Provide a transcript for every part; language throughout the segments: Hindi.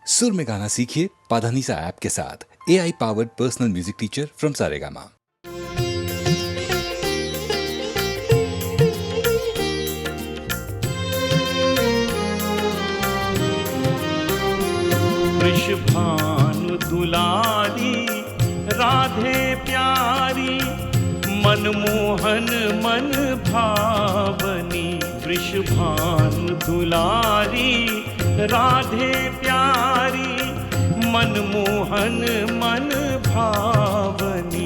सुर में गाना सीखिए पाधानीसा ऐप के साथ। AI powered personal music teacher from Saregama. Vrishabhanu दुलारी राधे प्यारी, मनमोहन मन भावनी। वृषभानु दुलारी राधे प्यारी, मनमोहन मन भावनी।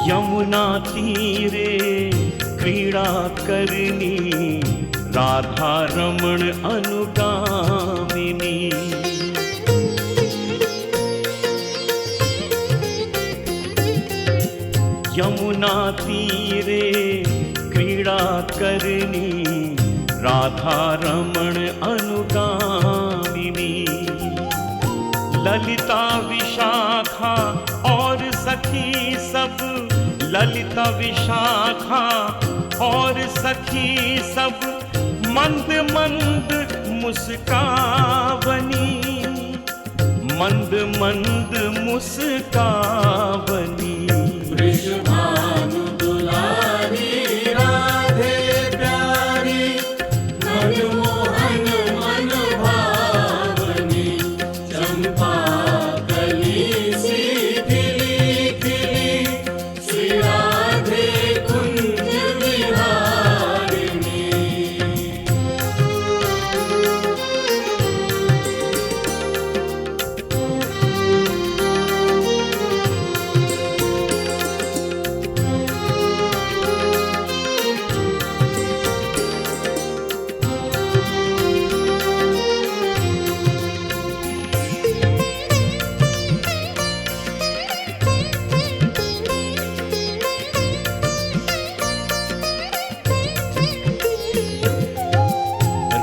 यमुना तीरे क्रीड़ा करनी, राधा रमण अनुगामिनी। यमुना तीरे क्रीड़ा करनी, राधा रमण अनुगामिनी। ललिता विशाखा और सखी सब, ललिता विशाखा और सखी सब, मंद मंद मुस्कावनी, मंद मंद मुस्कावनी। वृषभानु दुलारी राधे प्यारी, मनमोहन मन भावनी। चंपा कली सी खिली खिली, श्री राधे कुंज विहारिणी।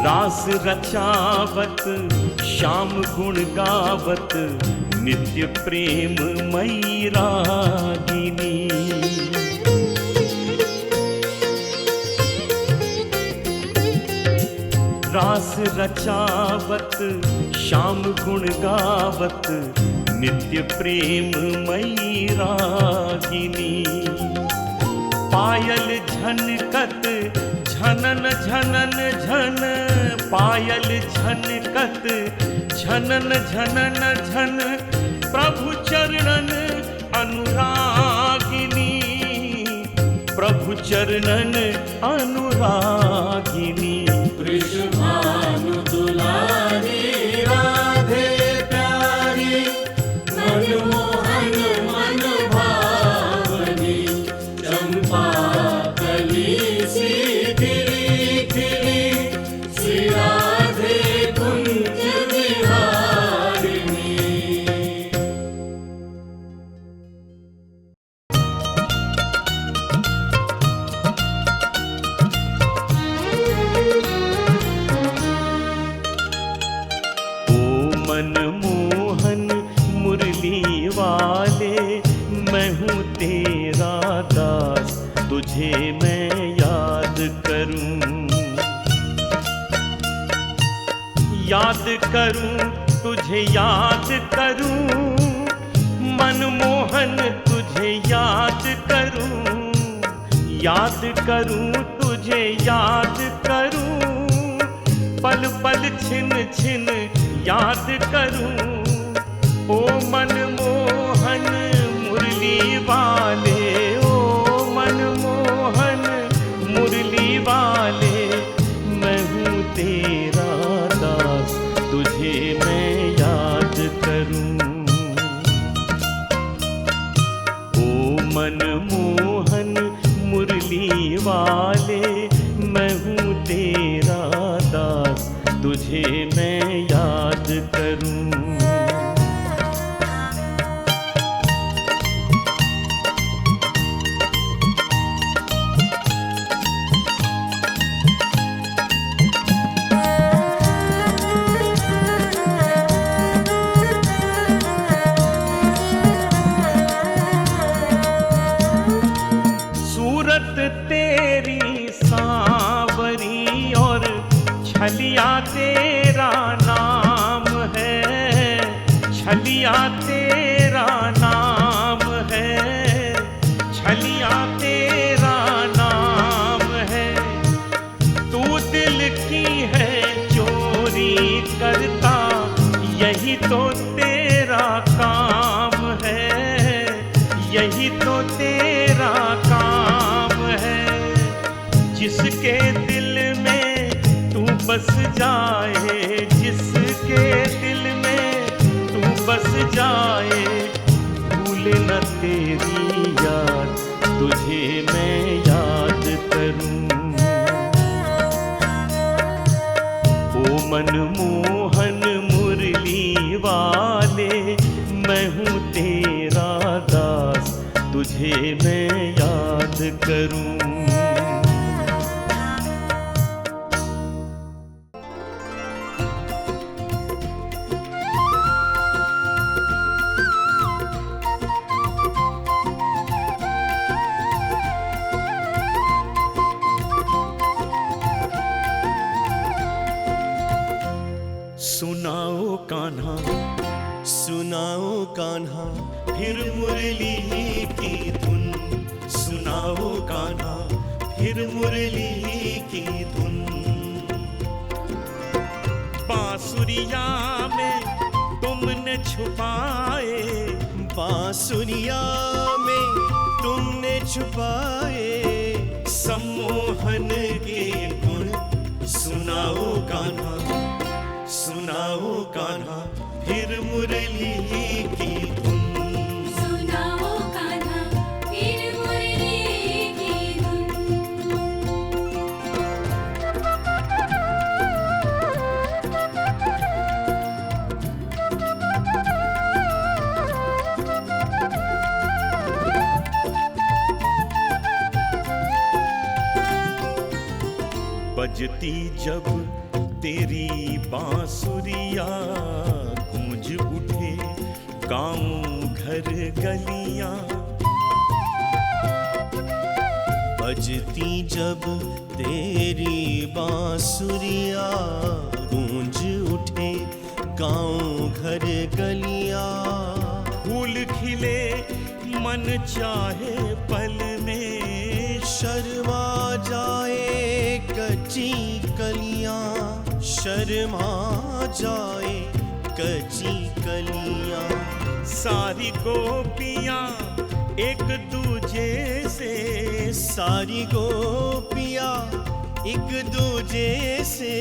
रास रचावत श्याम गुण गावत, नित्य प्रेम मयी रागिनी। रास रचावत श्याम गुण गावत, नित्य प्रेम मयी रागिनी। पायल झनकत झनन झनन झन, पायल झनकत झनन झनन झन, प्रभु चरणन अनुरागिनी, प्रभु चरणन अनुरागिनी। वृषभानु दुलारी राधे प्यारी, मनमोहन मन भावनी। चंपा कली सी खिली खिली, श्री राधे कुंज विहारिणी। मनमोहन मुरली वाले, मैं हूँ तेरा दास, तुझे मैं याद करूं, याद करूं, तुझे याद करूं। मनमोहन तुझे याद करूं, याद करूं, तुझे याद करूं। पल पल छिन छिन याद करूं। ओ मनमोहन मुरली वाले, ओ मनमोहन मुरली वाले, मैं हूँ तेरा दास, तुझे मैं याद करूं। ओ मनमोहन मुरली वाले, मैं हूँ तेरा दास, तुझे मैं याद करूं। सूरत तेरी सांवरी और छलिया तेरा नाम है, छलिया तेरा नाम है, छलिया तेरा नाम है। तू दिल की है चोरी करता, यही तो तेरा काम है, यही तो तेरा काम है। जिसके दिल में तू बस जाए, जिसके दिल में तू बस जाए, भूले न तेरी याद, तुझे मैं याद करूं। ओ मनमोहन मुरली वाले, मैं हूँ तेरा दास, तुझे मैं याद करूं। सुनाओ कान्हा, सुनाओ कान्हा फिर मुरली की धुन, सुनाओ कान्हा फिर मुरली की धुन। बांसुरिया में तुमने छुपाए, बांसुरिया में तुमने छुपाए सम्मोहन के गुण, सुनाओ कान्हा, सुनाओ कान्हा फिर मुरली की धुन। सुनाओ कान्हा फिर मुरली की धुन। बजती जब तेरी बांसुरिया, गूंज उठे गाँव घर गलियां। बजती जब तेरी बांसुरिया, गूंज उठे गाँव घर गलियां। फूल खिले मन चाहे पल में, शर्मा जाए कच्ची कलियां, शर्मा जाए कच्ची कलियां। सारी गोपियां एक दूजे से, सारी गोपियां एक दूजे से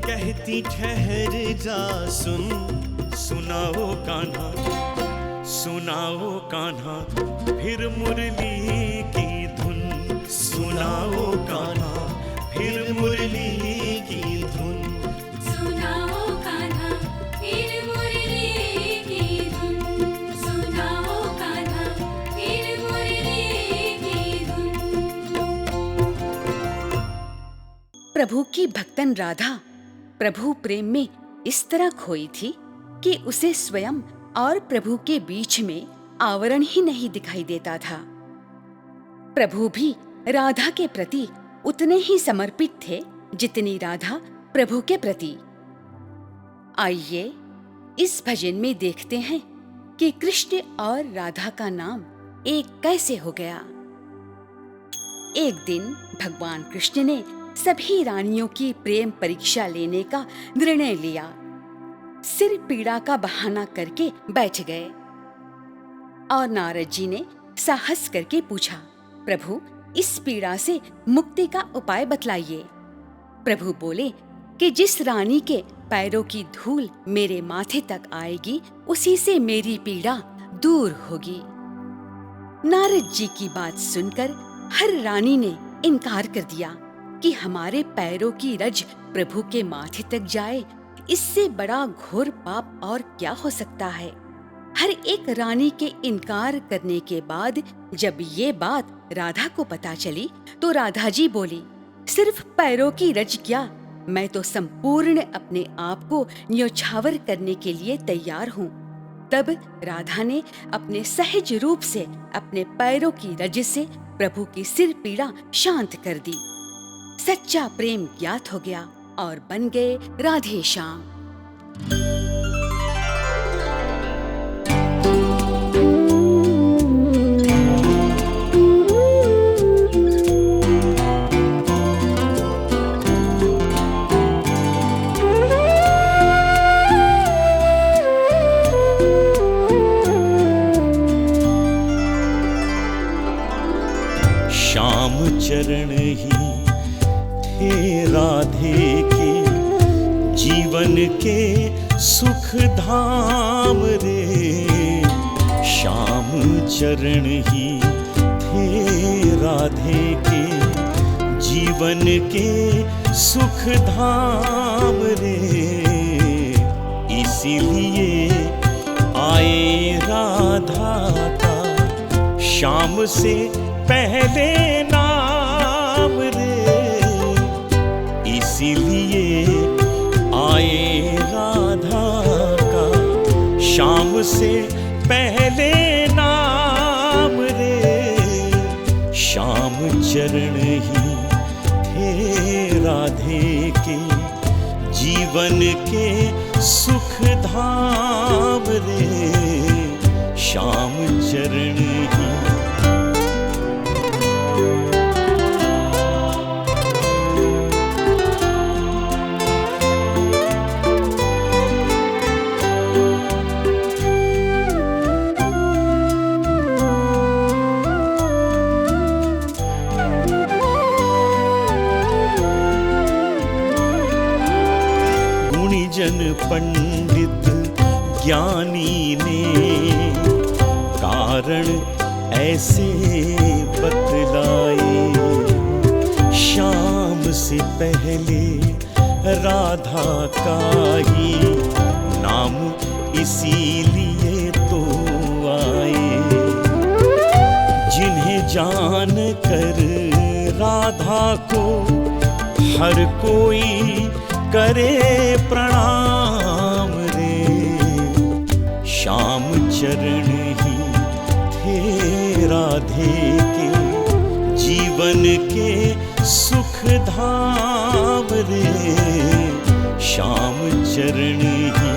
कहती ठहर जा सुन, सुनाओ कान्हा, सुनाओ कान्हा फिर मुरली की धुन। सुनाओ कान्हा फिर मुरली की धुन। सुनाओ कान्हा फिर मुरली की धुन। सुनाओ कान्हा फिर मुरली की धुन। प्रभु की भक्तन राधा प्रभु प्रेम में इस तरह खोई थी कि उसे स्वयं और प्रभु के बीच में आवरण ही नहीं दिखाई देता था। प्रभु भी राधा के प्रति उतने ही समर्पित थे जितनी राधा प्रभु के प्रति। आइए इस भजन में देखते हैं कि कृष्ण और राधा का नाम एक कैसे हो गया। एक दिन भगवान कृष्ण ने सभी रानियों की प्रेम परीक्षा लेने का निर्णय लिया। सिर पीड़ा का बहाना करके बैठ गए और नारद जी ने साहस करके पूछा, प्रभु इस पीड़ा से मुक्ति का उपाय बतलाइए। प्रभु बोले कि जिस रानी के पैरों की धूल मेरे माथे तक आएगी उसी से मेरी पीड़ा दूर होगी। नारद जी की बात सुनकर हर रानी ने इनकार कर दिया कि हमारे पैरों की रज प्रभु के माथे तक जाए इससे बड़ा घोर पाप और क्या हो सकता है। हर एक रानी के इनकार करने के बाद जब ये बात राधा को पता चली तो राधा जी बोली, सिर्फ पैरों की रज क्या, मैं तो संपूर्ण अपने आप को न्योछावर करने के लिए तैयार हूँ। तब राधा ने अपने सहज रूप से अपने पैरों की रज से प्रभु की सिर पीड़ा शांत कर दी। सच्चा प्रेम ज्ञात हो गया और बन गए राधे श्याम। श्याम चरण ही थे राधे के जीवन के सुख धाम रे। श्याम चरण ही थे राधे के जीवन के सुख धाम रे। इसीलिए आए राधा का श्याम से पहले नाम रे। इसीलिए आए राधा का श्याम से पहले नाम रे। श्याम चरण ही थे राधे के जीवन के सुख धाम रे। श्याम चरण ही जन पंडित ज्ञानी ने कारण ऐसे बतलाए। श्याम से पहले राधा का ही नाम इसीलिए तो आए। जिन्हें जान कर राधा को हर कोई करे प्रणाम रे। श्याम चरण ही थे राधे के जीवन के सुख धाम रे। श्याम चरण ही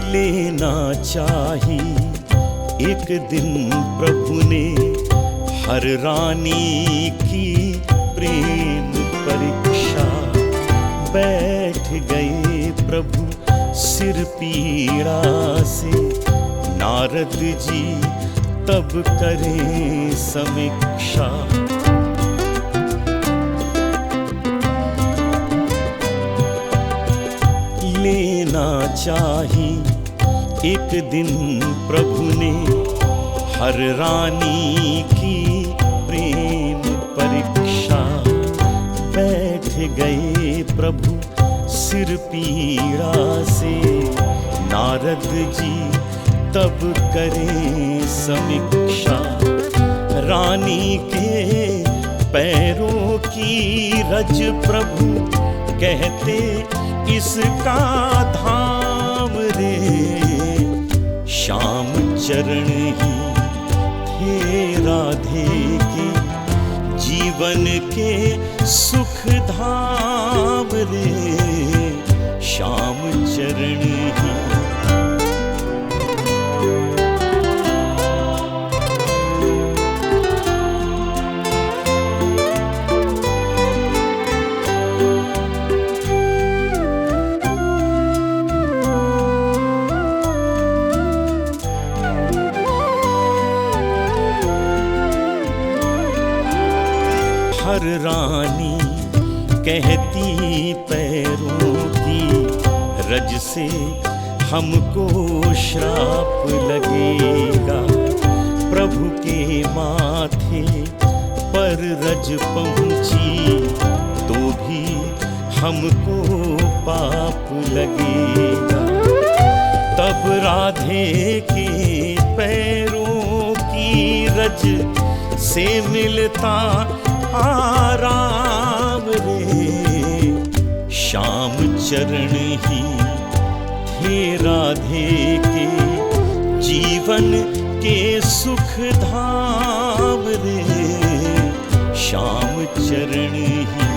लेना चाही एक दिन प्रभु ने हर रानी की प्रेम परीक्षा। बैठ गए प्रभु सिर पीड़ा से, नारद जी तब करें समीक्षा। लेना चाही एक दिन प्रभु ने हर रानी की प्रेम परीक्षा। बैठ गए प्रभु सिर पीड़ा से, नारद जी तब करें समीक्षा। रानी के पैरों की रज प्रभु कहते इसका धाम रे। श्याम चरण ही थे राधे के जीवन के सुख धाम रे। श्याम चरण ही हर रानी कहती पैरों की रज से हमको श्राप लगेगा। प्रभु के माथे पर रज पहुंची तो भी हमको पाप लगेगा। तब राधे के पैरों की रज से मिलता आराम रे। श्याम चरण ही थे राधे के जीवन के सुख धाम रे। श्याम चरण ही